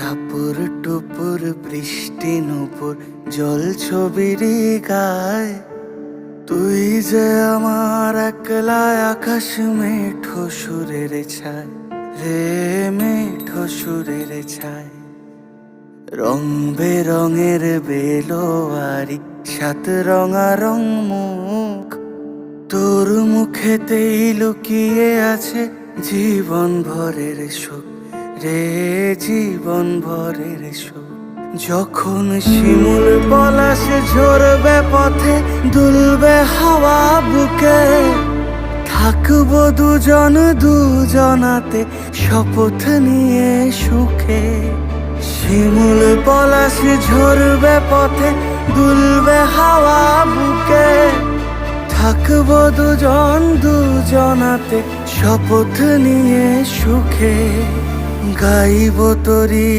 টাপুর টুপুর বৃষ্টি নুপুর জল ছবির গায়। তুই যে আমার একলা আকাশ মেঠো সুরের ছায় রে, মেঠো সুরের ছায়। রং বেরঙের বেলোয়ারি সাত রঙা রং মুখ, তোর মুখেতেই লুকিয়ে আছে জীবন ভরের সুখ রে, জীবন ভরের সুখ। যখন শিমুল পলাশ ঝরবে পথে দুলবে হাওয়া বুকে, থাকবো দুজন দুজনাতে শপথ নিয়ে সুখে। শিমুল পলাশ ঝরবে পথে দুলবে হাওয়া বুকে, থাকবো দুজন দুজনাতে শপথ নিয়ে সুখে। গাইব তোরি